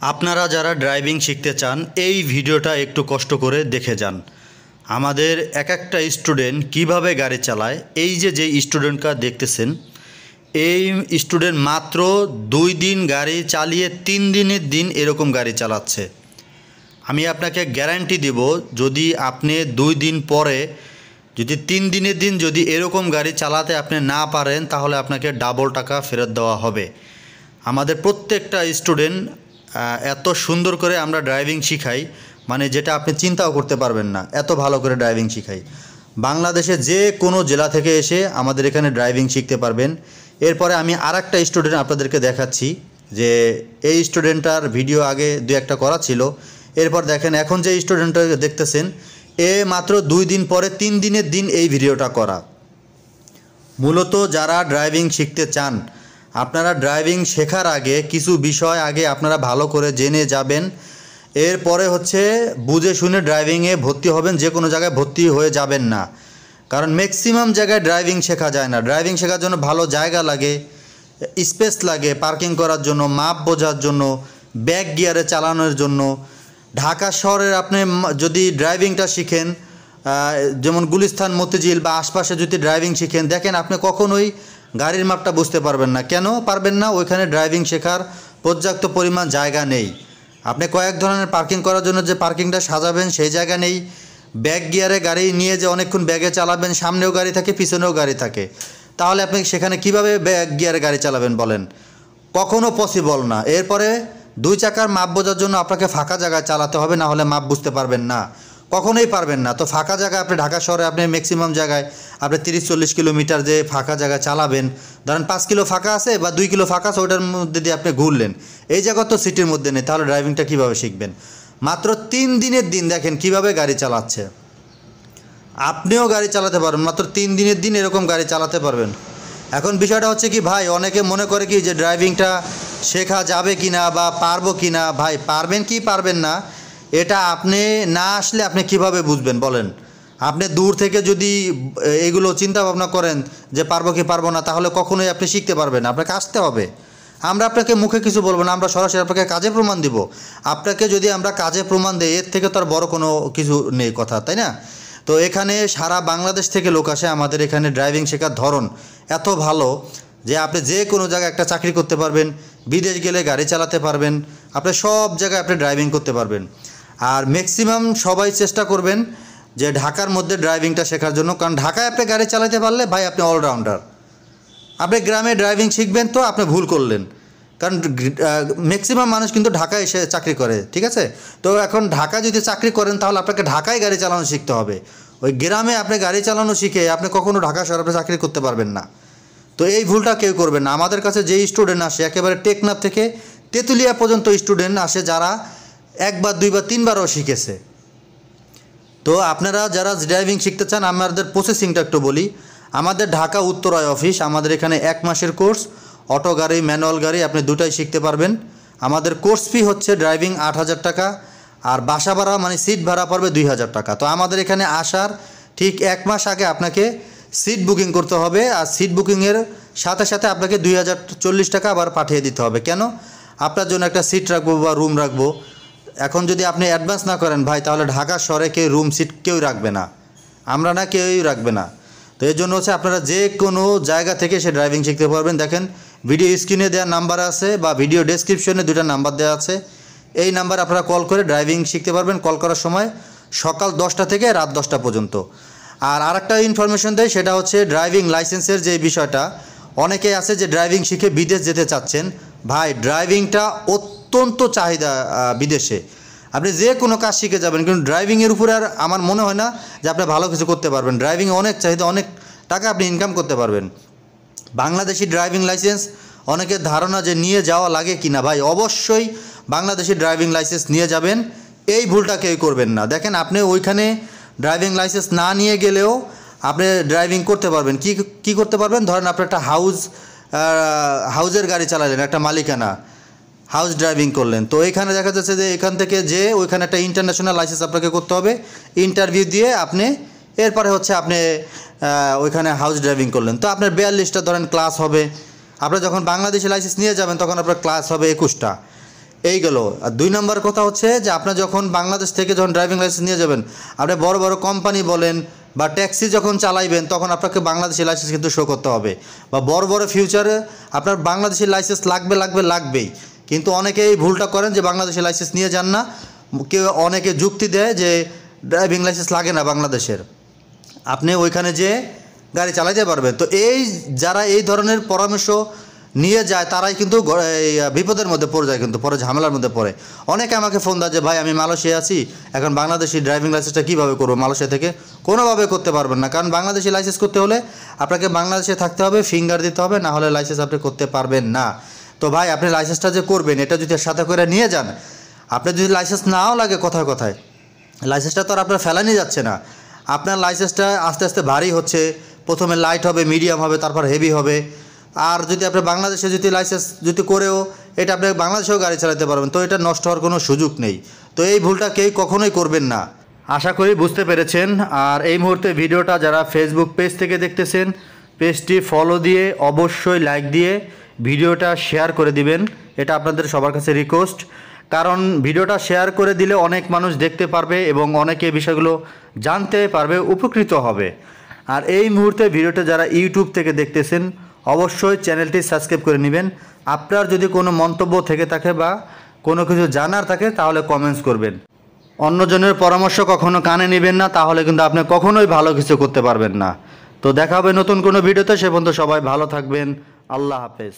আপনারা যারা ড্রাইভিং শিখতে চান এই ভিডিওটা একটু কষ্ট করে দেখে যান। আমাদের এক একটা স্টুডেন্ট কিভাবে গাড়ি চালায়। এই যে স্টুডেন্টটা দেখতেছেন, এই স্টুডেন্ট মাত্র 2 দিন গাড়ি চালিয়ে 3 দিনের দিন এরকম গাড়ি চালাচ্ছে। আমি আপনাকে গ্যারান্টি দেব, যদি আপনি 2 দিন পরে যদি 3 দিনের দিন যদি এরকম গাড়ি চালাতে আপনি না পারেন, তাহলে আপনাকে ডাবল টাকা ফেরত দেওয়া হবে। আমাদের প্রত্যেকটা স্টুডেন্ট এত সুন্দর করে আমরা ড্রাইভিং শিখাই, মানে যেটা আপনি চিন্তাও করতে পারবেন না, এত ভালো করে ড্রাইভিং শিখাই। বাংলাদেশে যে কোনো জেলা থেকে এসে আমাদের এখানে ড্রাইভিং শিখতে পারবেন। এরপরে আমি আরেকটা স্টুডেন্ট আপনাদেরকে দেখাচ্ছি, যে এই স্টুডেন্টটার ভিডিও আগে 2-1টা করা ছিল। এরপর দেখেন এখন যে স্টুডেন্টটা দেখতেছেন, এ মাত্র 2 দিন পরে 3 দিনের দিন এই ভিডিওটা করা। মূলত যারা ড্রাইভিং শিখতে চান, আপনারা ড্রাইভিং শেখার আগে কিছু বিষয় আগে আপনারা ভালো করে জেনে যাবেন। এরপরে হচ্ছে বুঝে শুনে ড্রাইভিংয়ে ভর্তি হবেন। যে কোনো জায়গায় ভর্তি হয়ে যাবেন না, কারণ ম্যাক্সিমাম জায়গায় ড্রাইভিং শেখা যায় না। ড্রাইভিং শেখার জন্য ভালো জায়গা লাগে, স্পেস লাগে পার্কিং করার জন্য, মাপ বোঝার জন্য, ব্যাক গিয়ারে চালানোর জন্য। ঢাকা শহরের আপনি যদি ড্রাইভিংটা শিখেন, যেমন গুলিস্তান, মতিঝিল বা আশপাশে যদি ড্রাইভিং শিখেন, দেখেন আপনি কখনোই গাড়ির মাপটা বুঝতে পারবেন না। কেন পারবেন না? ওইখানে ড্রাইভিং শেখার পর্যাপ্ত পরিমাণ জায়গা নেই। আপনি কয়েক ধরনের পার্কিং করার জন্য যে পার্কিংটা সাজাবেন সেই জায়গা নেই। ব্যাক গিয়ারে গাড়ি নিয়ে যে অনেকক্ষণ ব্যাগে চালাবেন, সামনেও গাড়ি থাকে পিছনেও গাড়ি থাকে, তাহলে আপনি সেখানে কিভাবে ব্যাক গিয়ারে গাড়ি চালাবেন বলেন? কখনো পসিবল না। এরপরে 2 চাকার মাপ বোঝার জন্য আপনাকে ফাঁকা জায়গায় চালাতে হবে, না হলে মাপ বুঝতে পারবেন না, কখনোই পারবেন না। তো ফাঁকা জায়গায় আপনি ঢাকা শহরে আপনি ম্যাক্সিমাম জায়গায় আপনি 30-40 কিলোমিটার যে ফাঁকা জায়গায় চালাবেন, ধরেন 5 কিলো ফাঁকা আছে বা 2 কিলো ফাঁকা আছে, ওটার মধ্যে দিয়ে আপনি ঘুরলেন, এই জায়গা তো সিটির মধ্যে নেই, তাহলে ড্রাইভিংটা কীভাবে শিখবেন? মাত্র 3 দিনের দিন দেখেন কিভাবে গাড়ি চালাচ্ছে। আপনিও গাড়ি চালাতে পারবেন, মাত্র 3 দিনের দিন এরকম গাড়ি চালাতে পারবেন। এখন বিষয়টা হচ্ছে কি ভাই, অনেকে মনে করে কি যে ড্রাইভিংটা শেখা যাবে কি না বা পারবো কি না। ভাই পারবেন কি পারবেন না, এটা আপনি না আসলে আপনি কিভাবে বুঝবেন বলেন? আপনি দূর থেকে যদি এগুলো চিন্তা ভাবনা করেন যে পারবো কি পারবো না, তাহলে কখনোই আপনি শিখতে পারবেন না। আপনাকে আসতে হবে। আমরা আপনাকে মুখে কিছু বলবো না, আমরা সরাসরি আপনাকে কাজে প্রমাণ দিব। আপনাকে যদি আমরা কাজে প্রমাণ দিই, এর থেকে তো আর বড় কোনো কিছু নেই কথা, তাই না? তো এখানে সারা বাংলাদেশ থেকে লোক আসে। আমাদের এখানে ড্রাইভিং শেখার ধরন এত ভালো যে আপনি যে কোনো জায়গায় একটা চাকরি করতে পারবেন, বিদেশ গেলে গাড়ি চালাতে পারবেন, আপনি সব জায়গায় আপনি ড্রাইভিং করতে পারবেন। আর ম্যাক্সিমাম সবাই চেষ্টা করবেন যে ঢাকার মধ্যে ড্রাইভিংটা শেখার জন্য, কারণ ঢাকায় আপনি গাড়ি চালাতে পারলে ভাই আপনি অলরাউন্ডার। আপনি গ্রামে ড্রাইভিং শিখবেন তো আপনি ভুল করলেন, কারণ ম্যাক্সিমাম মানুষ কিন্তু ঢাকায় এসে চাকরি করে, ঠিক আছে? তো এখন ঢাকা যদি চাকরি করেন, তাহলে আপনাকে ঢাকায় গাড়ি চালানো শিখতে হবে। ওই গ্রামে আপনি গাড়ি চালানো শিখে আপনি কখনো ঢাকা শহরে আপনি চাকরি করতে পারবেন না। তো এই ভুলটা কেউ করবেন না। আমাদের কাছে যেই স্টুডেন্ট আসে, একেবারে টেকনাফ থেকে তেঁতুলিয়া পর্যন্ত স্টুডেন্ট আসে, যারা 1 বার 2 বার 3 বারও শিখেছে। তো আপনারা যারা ড্রাইভিং শিখতে চান, আমাদের প্রসেসিংটা একটু বলি। আমাদের ঢাকা উত্তরায় অফিস, আমাদের এখানে 1 মাসের কোর্স, অটো গাড়ি ম্যানুয়াল গাড়ি আপনি দুটাই শিখতে পারবেন। আমাদের কোর্স ফি হচ্ছে ড্রাইভিং 8,000 টাকা, আর বাসা ভাড়া মানে সিট ভাড়া পড়বে 2,000 টাকা। তো আমাদের এখানে আসার ঠিক 1 মাস আগে আপনাকে সিট বুকিং করতে হবে, আর সিট বুকিংয়ের সাথে সাথে আপনাকে 2,040 টাকা আবার পাঠিয়ে দিতে হবে। কেন? আপনার জন্য একটা সিট রাখবো বা রুম রাখবো। এখন যদি আপনি অ্যাডভান্স না করেন ভাই, তাহলে ঢাকা শহরে কেউ রুম সিট কেউ রাখবে না, আমরা না, কেউই রাখবে না। তো এর জন্য হচ্ছে আপনারা যে কোনো জায়গা থেকে সে ড্রাইভিং শিখতে পারবেন। দেখেন ভিডিও স্ক্রিনে দেওয়া নাম্বার আছে বা ভিডিও ডেসক্রিপশনে 2টা নাম্বার দেওয়া আছে, এই নাম্বার আপনারা কল করে ড্রাইভিং শিখতে পারবেন। কল করার সময় সকাল 10টা থেকে রাত 10টা পর্যন্ত। আর আরেকটা ইনফরমেশন দেয়, সেটা হচ্ছে ড্রাইভিং লাইসেন্সের যে বিষয়টা। অনেকে আছে যে ড্রাইভিং শিখে বিদেশ যেতে চাচ্ছেন। ভাই ড্রাইভিংটা অত্যন্ত চাহিদা বিদেশে। আপনি যে কোনো কাজ শিখে যাবেন, কিন্তু ড্রাইভিংয়ের উপরে আর আমার মনে হয় না যে আপনি ভালো কিছু করতে পারবেন। ড্রাইভিংয়ে অনেক চাহিদা, অনেক টাকা আপনি ইনকাম করতে পারবেন। বাংলাদেশি ড্রাইভিং লাইসেন্স অনেকের ধারণা যে নিয়ে যাওয়া লাগে কি না, ভাই অবশ্যই বাংলাদেশি ড্রাইভিং লাইসেন্স নিয়ে যাবেন। এই ভুলটা কেউ করবেন না। দেখেন আপনি ওইখানে ড্রাইভিং লাইসেন্স না নিয়ে গেলেও আপনি ড্রাইভিং করতে পারবেন। কি করতে পারবেন? ধরেন আপনি একটা হাউজের গাড়ি চালালেন, একটা মালিকানা হাউস ড্রাইভিং করলেন। তো এখানে দেখা যাচ্ছে যে এখান থেকে যে ওইখানে একটা ইন্টারন্যাশনাল লাইসেন্স আপনাকে করতে হবে, ইন্টারভিউ দিয়ে আপনি এরপরে হচ্ছে আপনি ওইখানে হাউস ড্রাইভিং করলেন। তো আপনার 42টা ধরেন ক্লাস হবে। আপনি যখন বাংলাদেশি লাইসেন্স নিয়ে যাবেন, তখন আপনার ক্লাস হবে 21টা। এই গেল। আর 2 নম্বর কথা হচ্ছে যে আপনার যখন বাংলাদেশ থেকে যখন ড্রাইভিং লাইসেন্স নিয়ে যাবেন, আপনি বড় বড় কোম্পানি বলেন বা ট্যাক্সি যখন চালাইবেন তখন আপনাকে বাংলাদেশি লাইসেন্স কিন্তু শো করতে হবে, বা বড় বড় ফিউচারে আপনার বাংলাদেশি লাইসেন্স লাগবেই। কিন্তু অনেকে এই ভুলটা করেন যে বাংলাদেশি লাইসেন্স নিয়ে যান না। কেউ অনেকে যুক্তি দেয় যে ড্রাইভিং লাইসেন্স লাগে না বাংলাদেশের, আপনি ওইখানে যে গাড়ি চালাতে পারবেন। তো যারা এই ধরনের পরামর্শ নিয়ে যায় তারাই কিন্তু বিপদের মধ্যে পড়ে যায়, কিন্তু পরে ঝামেলার মধ্যে পড়ে। অনেকে আমাকে ফোন দেয় যে ভাই আমি মালয়েশিয়া আছি, এখন বাংলাদেশি ড্রাইভিং লাইসেন্সটা কীভাবে করবো মালয়েশিয়া থেকে? কোনোভাবে করতে পারবেন না, কারণ বাংলাদেশি লাইসেন্স করতে হলে আপনাকে বাংলাদেশে থাকতে হবে, ফিঙ্গার দিতে হবে, না হলে লাইসেন্স আপনি করতে পারবেন না। তো ভাই আপনি লাইসেন্সটা যে করবেন এটা যদি সাথে করে নিয়ে যান, আপনার যদি লাইসেন্স নাও লাগে কথায় লাইসেন্সটা তো আর আপনার ফেলানি যাচ্ছে না। আপনার লাইসেন্সটা আস্তে আস্তে ভারী হচ্ছে, প্রথমে লাইট হবে, মিডিয়াম হবে, তারপর হেভি হবে। আর যদি আপনি বাংলাদেশে যদি লাইসেন্স যদি করেও এটা আপনি বাংলাদেশেও গাড়ি চালাতে পারবেন, তো এটা নষ্ট হওয়ার কোনো সুযোগ নেই। তো এই ভুলটা কেউ কখনোই করবেন না। আশা করি বুঝতে পেরেছেন। আর এই মুহূর্তে ভিডিওটা যারা ফেসবুক পেজ থেকে দেখতেছেন, পেজটি ফলো দিয়ে অবশ্যই লাইক দিয়ে ভিডিওটা শেয়ার করে দিবেন, এটা আপনাদের সবার কাছে রিকোয়েস্ট। কারণ ভিডিওটা শেয়ার করে দিলে অনেক মানুষ দেখতে পারবে এবং অনেকে বিষয়গুলো জানতে পারবে, উপকৃত হবে। আর এই মুহূর্তে ভিডিওটা যারা ইউটিউব থেকে দেখতেছেন অবশ্যই চ্যানেলটি সাবস্ক্রাইব করে নেবেন। আপনার যদি কোনো মন্তব্য থেকে থাকে বা কোনো কিছু জানার থাকে তাহলে কমেন্টস করবেন। অন্যজনের পরামর্শ কখনো কানে নেবেন না, তাহলে কিন্তু আপনি কখনোই ভালো কিছু করতে পারবেন না। তো দেখা হবে নতুন কোনো ভিডিওতে, সে পর্যন্ত সবাই ভালো থাকবেন। আল্লাহ হাফেজ।